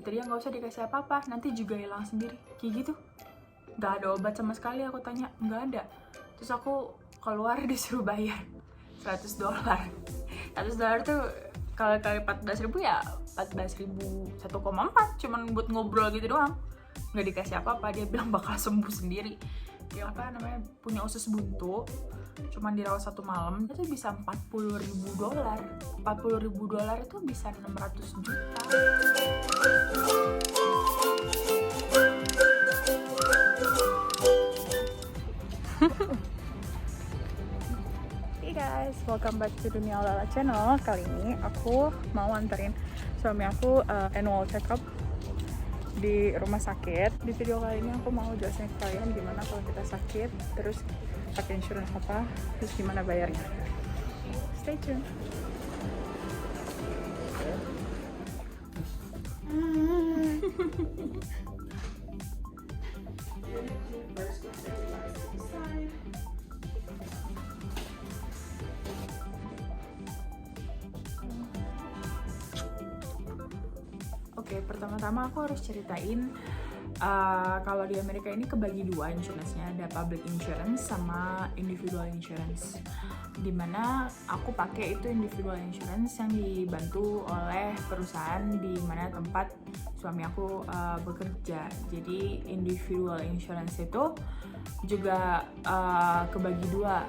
kata dia nggak usah dikasih apa-apa, nanti juga hilang sendiri, kayak gitu. Nggak ada obat sama sekali, aku tanya, nggak ada. Terus aku keluar disuruh bayar $100. $100 tuh kalau kali 14.000 ya 14.000 1,4, cuman buat ngobrol gitu doang, nggak dikasih apa-apa. Dia bilang bakal sembuh sendiri. Dia apa namanya, punya usus buntu, cuman dirawat 1 malam itu bisa $40.000. $40.000 itu bisa 600 juta. Hey guys, welcome back to Dunia Lala Channel. Kali ini aku mau anterin suami aku annual check up di rumah sakit. Di video kali ini aku mau jelasin ke kalian gimana kalau kita sakit, terus pakai insurance apa, terus gimana bayarnya. Stay tuned. Oke, pertama-tama aku harus ceritain kalau di Amerika ini kebagi dua insurance-nya, ada public insurance sama individual insurance. Dimana aku pakai itu individual insurance yang dibantu oleh perusahaan di mana tempat suami aku bekerja. Jadi individual insurance itu juga kebagi dua,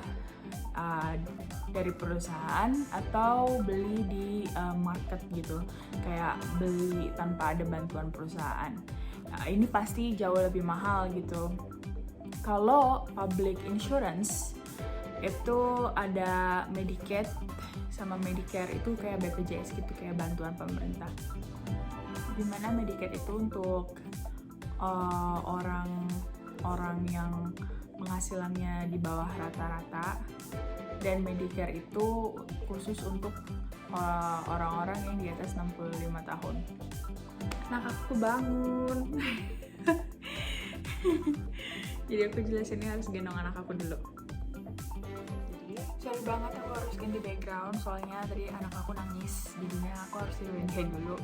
dari perusahaan atau beli di market gitu, kayak beli tanpa ada bantuan perusahaan. Nah, ini pasti jauh lebih mahal gitu. Kalau public insurance itu ada Medicaid sama Medicare, itu kayak BPJS gitu, kayak bantuan pemerintah. Dimana Medicaid itu untuk orang yang penghasilannya di bawah rata-rata, dan Medicare itu khusus untuk orang-orang yang di atas 65 tahun. Nah, aku bangun. Jadi aku jelasin ini harus gendong anak aku dulu. Sorry banget aku harus ganti background, soalnya tadi anak aku nangis, jadinya aku harus tidurin dia dulu.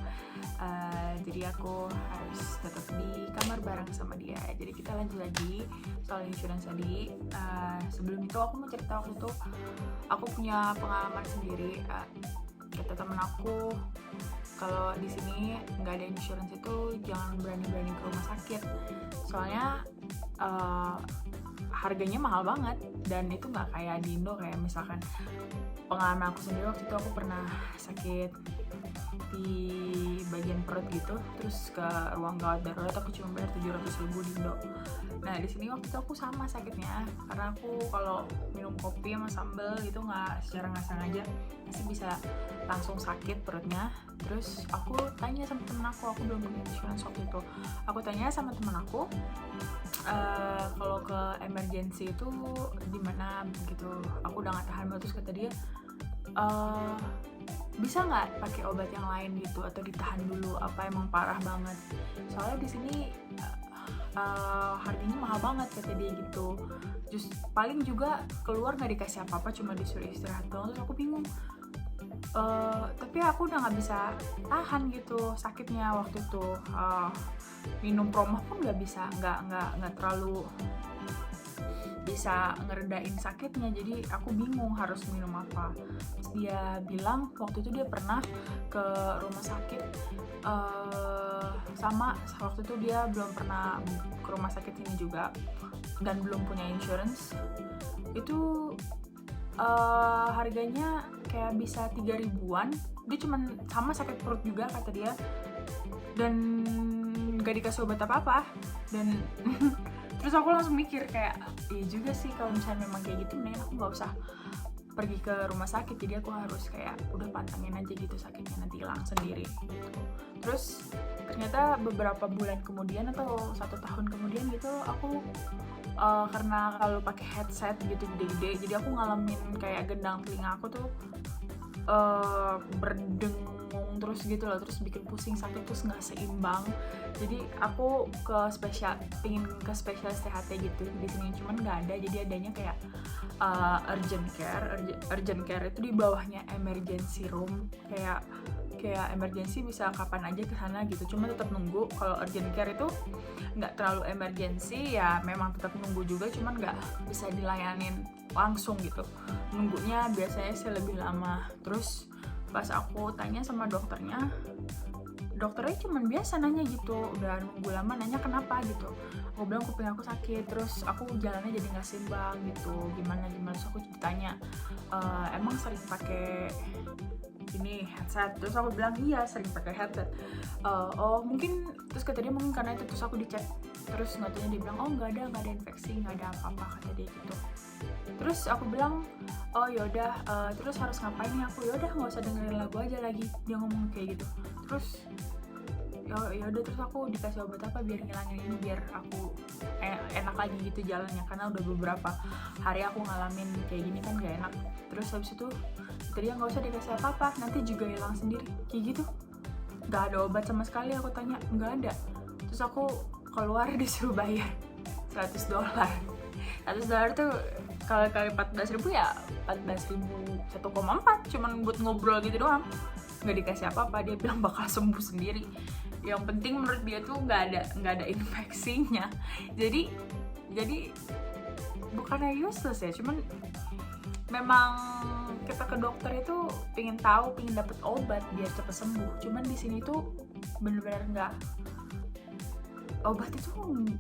Jadi aku harus tetap di kamar bareng sama dia. Jadi kita lanjut lagi soal insurance tadi. Sebelum itu aku mau cerita, waktu itu aku punya pengalaman sendiri. Kata temen aku, kalau di sini nggak ada insurance itu jangan berani-berani ke rumah sakit, soalnya harganya mahal banget, dan itu nggak kayak di Indo. Kayak misalkan pengalaman aku sendiri, waktu itu aku pernah sakit di bagian perut gitu, terus ke ruang gawat darurat aku cuma bayar 700.000 di Indo. Nah di sini waktu itu aku sama sakitnya, karena aku kalau minum kopi sama sambal gitu secara nggak sengaja masih bisa langsung sakit perutnya. Terus aku tanya sama temen aku belum punya insurance waktu itu. Aku tanya sama temen aku, kalau ke emergency itu di mana gitu. Aku udah nggak tahan banget, terus kata dia, bisa nggak pakai obat yang lain gitu, atau ditahan dulu, apa emang parah banget? Soalnya di sini harganya mahal banget, kata dia gitu. Just paling juga keluar nggak dikasih apa-apa, cuma disuruh istirahat doang. Terus aku bingung. Tapi aku udah nggak bisa tahan gitu sakitnya waktu itu. Minum promah pun nggak bisa, nggak terlalu bisa ngeredain sakitnya. Jadi aku bingung harus minum apa. Terus dia bilang waktu itu dia pernah ke rumah sakit, sama waktu itu dia belum pernah ke rumah sakit ini juga dan belum punya insurance. Itu harganya kayak bisa 3.000-an. Dia cuman sama sakit perut juga kata dia, dan gak dikasih obat apa-apa. Dan terus aku langsung mikir kayak, iya juga sih, kalau misalnya memang kayak gitu mendingan aku gak usah pergi ke rumah sakit. Jadi aku harus kayak udah pantangin aja gitu sakitnya, nanti hilang sendiri gitu. Terus ternyata beberapa bulan kemudian atau 1 tahun kemudian gitu, aku karena kalau pakai headset gitu gede-gede, jadi aku ngalamin kayak gendang telinga aku tuh berdengung terus gitu loh, terus bikin pusing, sakit, terus nggak seimbang. Jadi aku pingin ke spesialis THT gitu di sini, cuman nggak ada. Jadi adanya kayak urgent care itu di bawahnya emergency room, kayak kayak emergency bisa kapan aja ke sana gitu, cuma tetap nunggu. Kalau urgent care itu nggak terlalu emergency ya, memang tetap nunggu juga, cuman nggak bisa dilayanin langsung gitu, nunggunya biasanya sih lebih lama. Terus pas aku tanya sama dokternya cuman biasa nanya gitu, udah nunggu lama nanya kenapa gitu. Aku bilang kuping aku sakit, terus aku jalannya jadi nggak seimbang gitu, gimana terus aku ditanya emang sering pakai ini headset, terus aku bilang iya sering pakai headset. Oh mungkin, terus kata dia mungkin karena itu. Terus aku dicek, terus nggak tahunya dia bilang oh nggak ada infeksi, nggak ada apa-apa kata dia gitu. Terus aku bilang oh yaudah, terus harus ngapain nih aku? Yaudah nggak usah dengerin lagu aja lagi, dia ngomong kayak gitu. Terus yaudah, terus aku dikasih obat apa biar ngilangin ini, biar aku enak lagi gitu jalannya, karena udah beberapa hari aku ngalamin kayak gini kan gak enak. Terus habis itu dia nggak usah dikasih apa-apa, nanti juga hilang sendiri kayak gitu. Nggak ada obat sama sekali, aku tanya nggak ada. Terus aku keluar disuruh bayar $100. $100 tuh kalau kali 14.000 ya 14.000 1,4, cuman buat ngobrol gitu doang, nggak dikasih apa-apa. Dia bilang bakal sembuh sendiri, yang penting menurut dia tuh nggak ada infeksinya. Jadi bukannya useless ya, cuman memang kita ke dokter itu pengen dapet obat biar cepet sembuh. Cuman di sini tuh bener-bener nggak, obat itu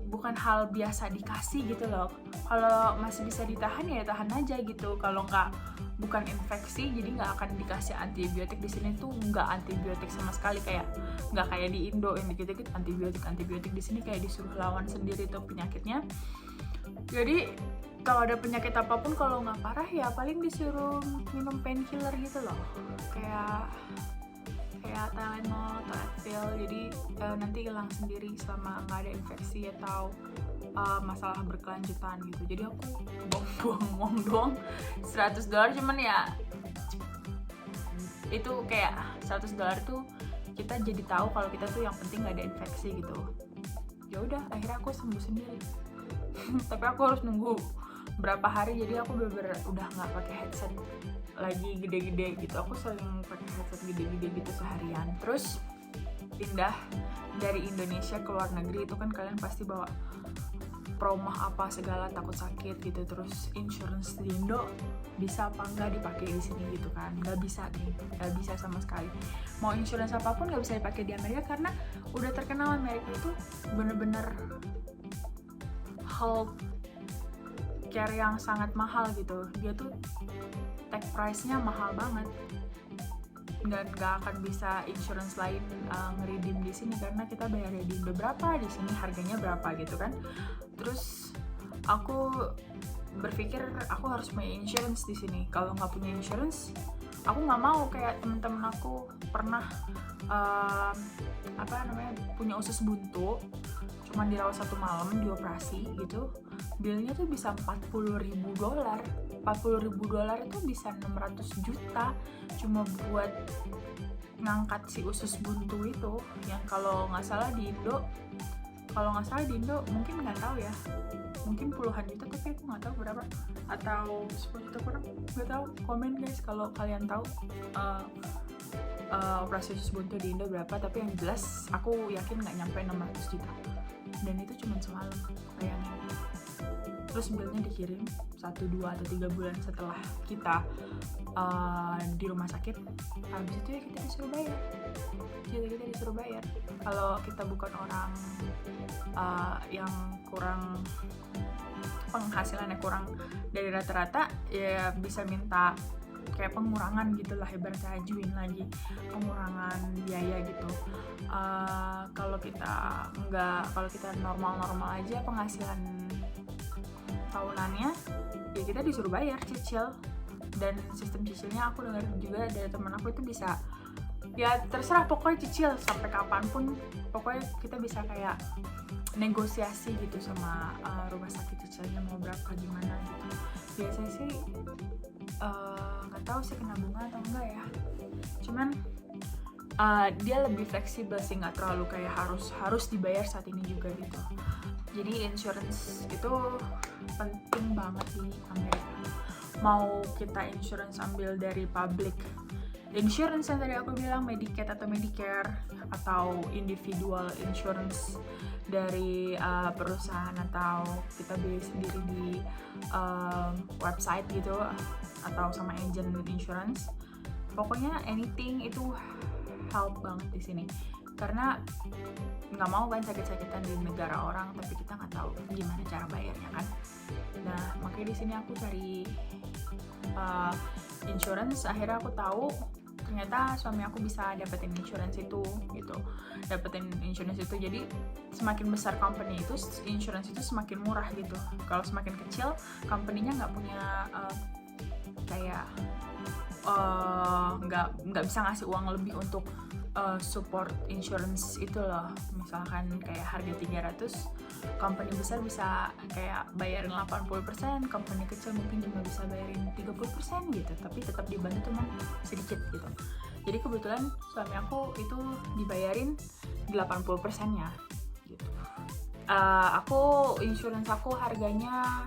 bukan hal biasa dikasih gitu loh. Kalau masih bisa ditahan ya tahan aja gitu. Kalau bukan infeksi, jadi nggak akan dikasih antibiotik. Di sini tuh nggak antibiotik sama sekali, kayak nggak kayak di Indo yang dikit-dikit antibiotik. Di sini kayak disuruh lawan sendiri tuh penyakitnya. Jadi kalau ada penyakit apapun, kalau nggak parah ya paling disuruh minum painkiller gitu loh, kayak Tylenol atau Advil. Jadi nanti hilang sendiri selama nggak ada infeksi atau masalah berkelanjutan gitu. Jadi aku buang doang $100, cuman ya itu kayak $100 tuh kita jadi tahu kalau kita tuh yang penting nggak ada infeksi gitu. Ya udah, akhirnya aku sembuh sendiri. Tapi aku harus nunggu berapa hari, jadi aku bener-bener udah nggak pakai headset lagi gede-gede gitu. Aku sering pakai headset gede-gede gitu seharian. Terus pindah dari Indonesia ke luar negeri itu kan kalian pasti bawa promah apa segala, takut sakit gitu. Terus insurance di Indo bisa apa enggak dipakai di sini gitu kan? Nggak bisa sama sekali. Mau insurance apapun nggak bisa dipakai di Amerika, karena udah terkenal Amerika itu bener-bener health care yang sangat mahal gitu. Dia tuh tag price-nya mahal banget, dan nggak akan bisa insurance lain nge-redeem di sini, karena kita bayar di Indo berapa, di sini harganya berapa gitu kan. Terus aku berpikir aku harus punya insurance di sini. Kalau nggak punya insurance, aku nggak mau kayak temen-temen aku pernah punya usus buntu, cuman dirawat 1 malam, dioperasi gitu. Bilnya tuh bisa $40.000. $40.000 itu bisa 600 juta cuma buat ngangkat si usus buntu itu, yang kalau nggak salah di Indo mungkin nggak tahu ya, mungkin puluhan juta, tapi aku nggak tahu berapa, atau 10 juta kurang, nggak tahu. Komen guys kalau kalian tahu operasi usus buntu di Indo berapa. Tapi yang jelas aku yakin nggak nyampe 600 juta, dan itu cuma semalam, bayangin. Terus bilnya dikirim 1, 2, atau 3 bulan setelah kita di rumah sakit. Habis itu ya kita disuruh bayar. Kalau kita bukan orang yang kurang, penghasilannya kurang dari rata-rata, ya bisa minta kayak pengurangan gitulah, ibaratnya ajuin lagi pengurangan biaya gitu. Kalau kita normal aja penghasilan tahunannya, ya kita disuruh bayar cicil. Dan sistem cicilnya aku dengar juga dari teman aku itu bisa, ya terserah pokoknya cicil sampai kapanpun, pokoknya kita bisa kayak negosiasi gitu sama rumah sakit, cicilnya mau berapa gimana gitu. Biasanya sih nggak tahu sih kena bunga atau enggak ya, cuman dia lebih fleksibel sih, nggak terlalu kayak harus dibayar saat ini juga gitu. Jadi insurance itu penting banget di Amerika. Mau kita insurance ambil dari public insurance yang tadi aku bilang, Medicaid atau Medicare, atau individual insurance dari perusahaan, atau kita beli sendiri di website gitu, atau sama agent insurance. Pokoknya anything itu help banget di sini, karena nggak mau kan sakit-sakitan di negara orang tapi kita nggak tahu gimana cara bayarnya kan. Nah makanya di sini aku cari insurance. Akhirnya aku tahu ternyata suami aku bisa dapetin insurance itu gitu, jadi semakin besar company itu, insurance itu semakin murah gitu. Kalau semakin kecil company-nya nggak punya kayak nggak bisa ngasih uang lebih untuk support insurance itu loh. Misalkan kayak harga 300, company besar bisa kayak bayarin 80%, company kecil mungkin cuma bisa bayarin 30% gitu, tapi tetap dibantu cuma sedikit gitu. Jadi kebetulan suami aku itu dibayarin 80%-nya gitu. Insurance aku harganya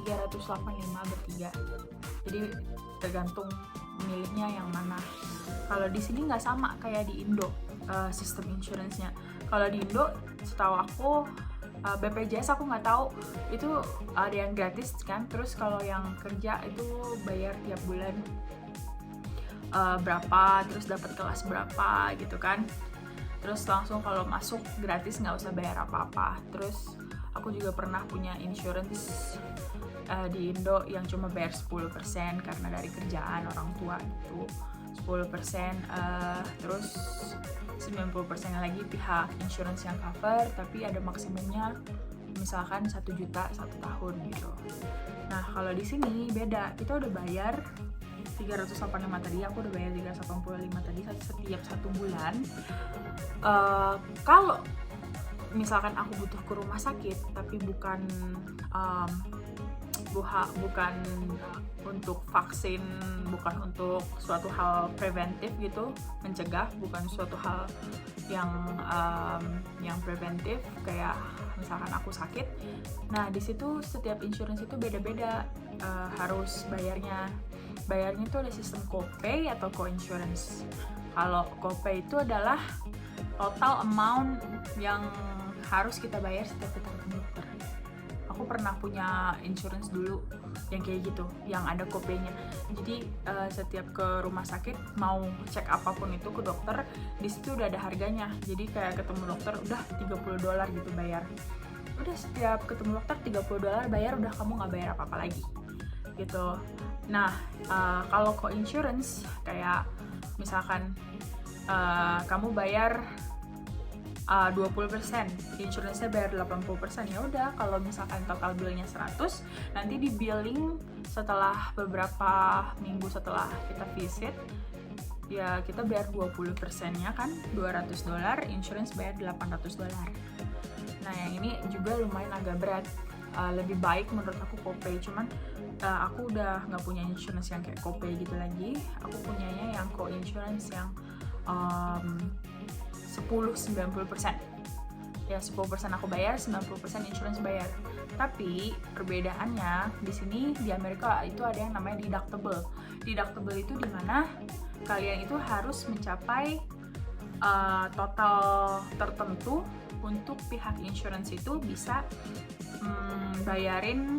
385 bertiga, jadi tergantung miliknya yang mana. Kalau di sini nggak sama kayak di Indo sistem insurance-nya. Kalau di Indo setahu aku BPJS aku nggak tahu itu ada yang gratis kan, terus kalau yang kerja itu bayar tiap bulan berapa, terus dapat kelas berapa gitu kan. Terus langsung kalau masuk gratis, nggak usah bayar apa-apa. Terus aku juga pernah punya insurance di Indo yang cuma bayar 10% karena dari kerjaan orang tua gitu, 10%, terus 90% lagi pihak insurance yang cover, tapi ada maksimumnya misalkan 1 juta 1 tahun gitu. Nah kalau di sini beda, kita udah bayar 385 tadi, aku udah bayar 385 tadi setiap 1 bulan. Kalau misalkan aku butuh ke rumah sakit tapi bukan untuk vaksin, bukan untuk suatu hal preventif gitu, mencegah, bukan suatu hal yang preventif kayak misalkan aku sakit. Nah di situ setiap insurance itu beda-beda harus bayarnya itu ada sistem copay atau co-insurance. Kalau copay itu adalah total amount yang harus kita bayar setiap kita ke dokter. Aku pernah punya insurance dulu yang kayak gitu, yang ada copay-nya. Jadi setiap ke rumah sakit mau cek apapun itu ke dokter, di situ udah ada harganya. Jadi kayak ketemu dokter udah $30 gitu bayar. Udah setiap ketemu dokter $30 bayar, udah kamu nggak bayar apa-apa lagi gitu. Nah kalau co-insurance kayak misalkan kamu bayar 20%, insurance-nya bayar 80%, ya udah kalau misalkan total bill-nya 100, nanti di billing setelah beberapa minggu setelah kita visit, ya kita bayar 20%-nya kan $200, insurance bayar $800. Nah yang ini juga lumayan agak berat, lebih baik menurut aku copay, cuman aku udah nggak punya insurance yang kayak copay gitu lagi. Aku punyanya yang co-insurance yang 10-90%. Ya 10% aku bayar, 90% insurance bayar. Tapi perbedaannya di sini di Amerika itu ada yang namanya deductible. Deductible itu dimana kalian itu harus mencapai total tertentu untuk pihak insurance itu bisa bayarin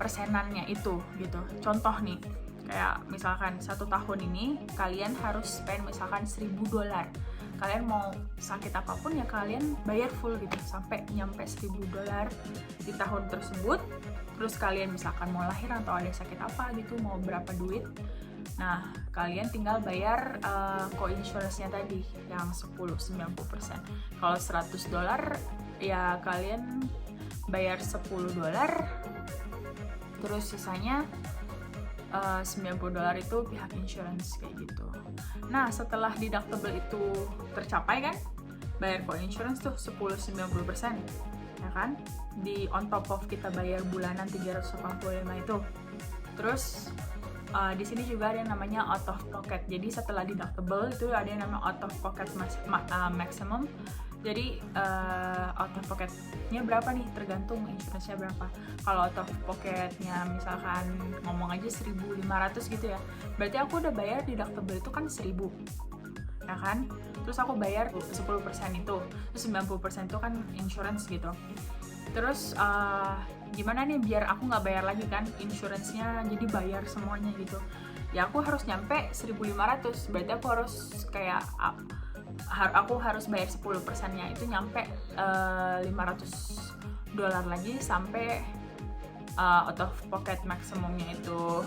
persenannya itu gitu. Contoh nih, kayak misalkan 1 tahun ini kalian harus spend misalkan $1.000. Kalian mau sakit apapun ya kalian bayar full gitu sampai nyampe $1.000 di tahun tersebut. Terus kalian misalkan mau lahir atau ada sakit apa gitu, mau berapa duit, nah kalian tinggal bayar co-insurance-nya tadi yang 10-90%. Kalau $100 ya kalian bayar $10, terus sisanya $90 itu pihak insurance kayak gitu. Nah setelah deductible itu tercapai kan, bayar co-insurance tuh 10-90% ya kan, di on top of kita bayar bulanan 385 itu. Terus Di sini juga ada yang namanya out of pocket. Jadi setelah deductible itu ada yang namanya out of pocket maximum. Jadi out of pocketnya berapa nih, tergantung insurance-nya berapa. Kalau out of pocketnya misalkan ngomong aja 1.500 gitu ya, berarti aku udah bayar deductible itu kan 1.000, ya kan? Terus aku bayar 10% itu, terus 90% itu kan insurance gitu. Terus gimana nih biar aku nggak bayar lagi kan insurance-nya, jadi bayar semuanya gitu. Ya aku harus nyampe 1.500, berarti aku harus kayak aku harus bayar 10%-nya itu nyampe $500 lagi sampai out of pocket maksimumnya itu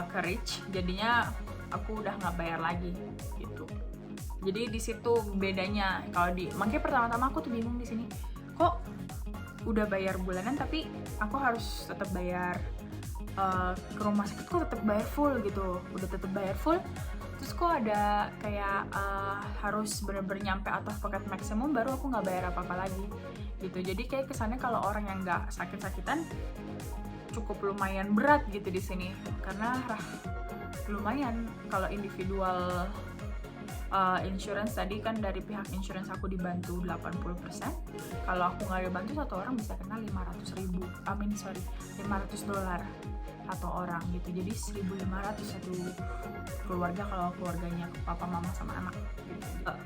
ke reach, jadinya aku udah nggak bayar lagi gitu. Jadi di situ bedanya. Makanya pertama-tama aku tuh bingung di sini, kok udah bayar bulanan tapi aku harus tetap bayar ke rumah sakit, kok tetap bayar full gitu, udah tetap bayar full. Terus kok ada kayak harus bener-bener nyampe out of pocket maksimum baru aku nggak bayar apa-apa lagi gitu. Jadi kayak kesannya kalau orang yang nggak sakit-sakitan cukup lumayan berat gitu di sini, karena lumayan kalau individual insurance tadi kan dari pihak insurance aku dibantu 80%. Kalau aku nggak dibantu, satu orang bisa kena $500 satu orang gitu. Jadi 1.500 satu keluarga kalau keluarganya papa mama sama anak gitu.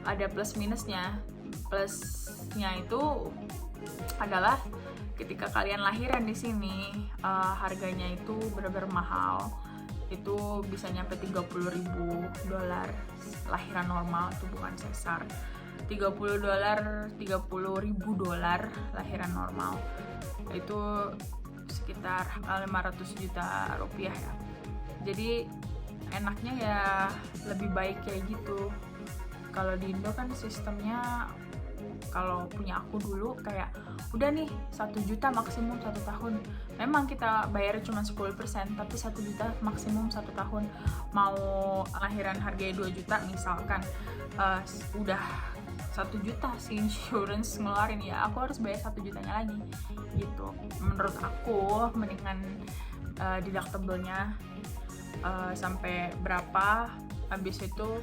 Ada plus minusnya. Plusnya itu adalah ketika kalian lahiran di sini harganya itu benar-benar mahal. Itu bisa nyampe $30.000 lahiran normal, itu bukan sesar. $30.000 lahiran normal itu sekitar 500 juta rupiah ya. Jadi enaknya ya lebih baik kayak gitu. Kalau di Indo kan sistemnya, kalau punya aku dulu kayak udah nih 1 juta maksimum 1 tahun. Memang kita bayar cuma 10%, tapi 1 juta maksimum 1 tahun. Mau lahiran harganya 2 juta misalkan, udah 1 juta si insurance ngeluarin, ya aku harus bayar 1 jutanya lagi gitu. Menurut aku mendingan deductible-nya sampai berapa, habis itu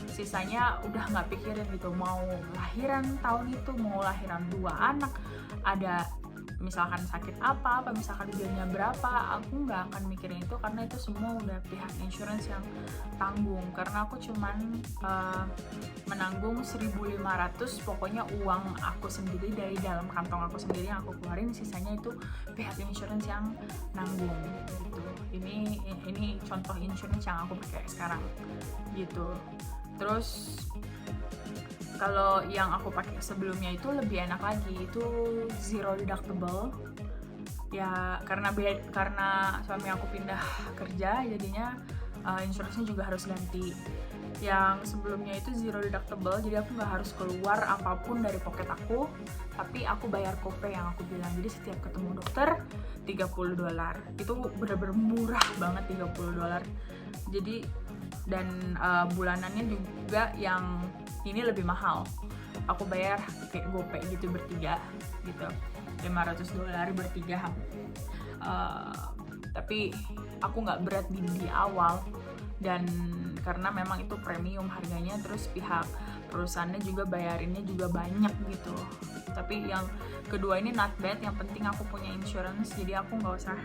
sisanya udah nggak pikirin gitu, mau lahiran tahun itu, mau lahiran 2 anak, ada misalkan sakit apa misalkan biayanya berapa, aku nggak akan mikirin itu karena itu semua udah pihak insurance yang tanggung. Karena aku cuman menanggung 1.500, pokoknya uang aku sendiri dari dalam kantong aku sendiri yang aku keluarin, sisanya itu pihak insurance yang nanggung gitu. Ini contoh insurance yang aku pakai sekarang gitu. Terus kalau yang aku pakai sebelumnya itu lebih enak lagi, itu zero deductible ya, karena suami aku pindah kerja, jadinya insurance-nya juga harus ganti. Yang sebelumnya itu zero deductible, jadi aku nggak harus keluar apapun dari pocket aku, tapi aku bayar copay yang aku bilang. Jadi setiap ketemu dokter $30, itu bener-bener murah banget, $30. Jadi dan bulanannya juga yang ini lebih mahal. Aku bayar kayak GoPay gitu bertiga gitu, $500 bertiga. Tapi aku nggak berat di awal, dan karena memang itu premium harganya, terus pihak perusahaannya juga bayarinnya juga banyak gitu. Tapi yang kedua ini not bad, yang penting aku punya insurance, jadi aku nggak usah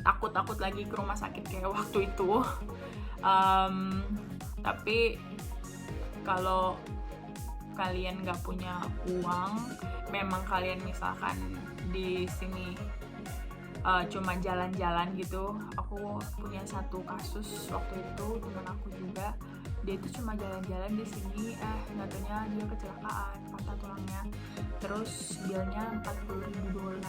takut lagi ke rumah sakit kayak waktu itu. Tapi kalau kalian nggak punya uang, memang kalian misalkan di sini cuma jalan-jalan gitu. Aku punya satu kasus waktu itu, teman aku juga, dia itu cuma jalan-jalan di sini, nggak taunya dia kecelakaan, patah tulangnya, terus bilnya $40.000.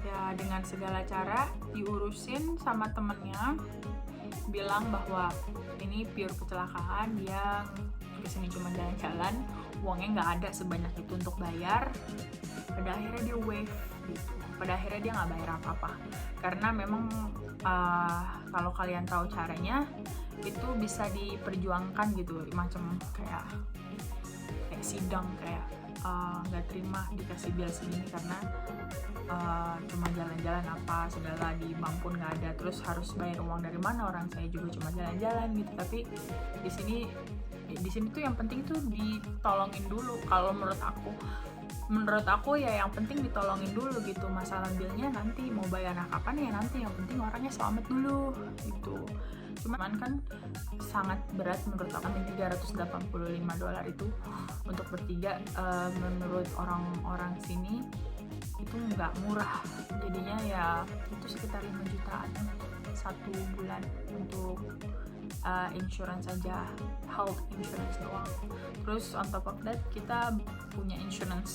Ya dengan segala cara diurusin sama temennya, bilang bahwa ini pure kecelakaan, dia kesini cuma jalan-jalan, uangnya nggak ada sebanyak itu untuk bayar. Pada akhirnya dia waive gitu, pada akhirnya dia nggak bayar apa-apa, karena memang kalau kalian tahu caranya itu bisa diperjuangkan gitu, macam kayak kayak sidang, kayak nggak terima dikasih bill segini karena cuma jalan-jalan apa segala, di bank pun nggak ada, terus harus bayar uang dari mana, orang saya juga cuma jalan-jalan gitu. Tapi di sini tuh yang penting tuh ditolongin dulu. Kalau menurut aku ya yang penting ditolongin dulu gitu. Masalah billnya nanti mau bayar kapan ya nanti, yang penting orangnya selamat dulu gitu. Cuman kan sangat berat menurut aku, $385 itu untuk bertiga. Menurut orang-orang sini itu nggak murah, jadinya ya itu sekitar 5 jutaan satu bulan untuk insurance saja, health insurance doang. Terus on top of that kita punya insurance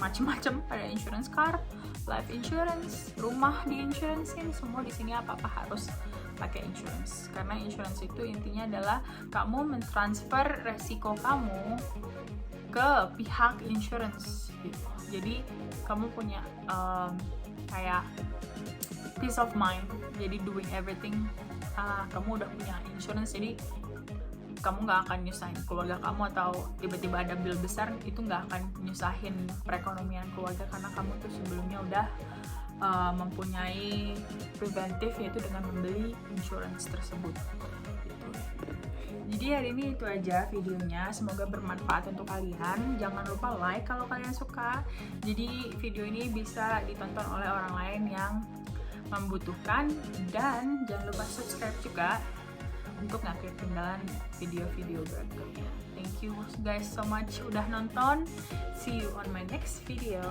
macam-macam, ada insurance car, life insurance, rumah di insurancein, semua di sini apa-apa harus pakai insurance. Karena insurance itu intinya adalah kamu mentransfer resiko kamu ke pihak insurance gitu. Jadi kamu punya kayak peace of mind, jadi doing everything, kamu udah punya insurance, jadi kamu nggak akan nyusahin keluarga kamu, atau tiba-tiba ada bill besar itu nggak akan nyusahin perekonomian keluarga karena kamu tuh sebelumnya udah mempunyai preventif, yaitu dengan membeli insurance tersebut gitu. Jadi hari ini itu aja videonya, semoga bermanfaat untuk kalian. Jangan lupa like kalau kalian suka, jadi video ini bisa ditonton oleh orang lain yang membutuhkan, dan jangan lupa subscribe juga untuk nggak ketinggalan video-video berikutnya. Thank you guys so much udah nonton, see you on my next video.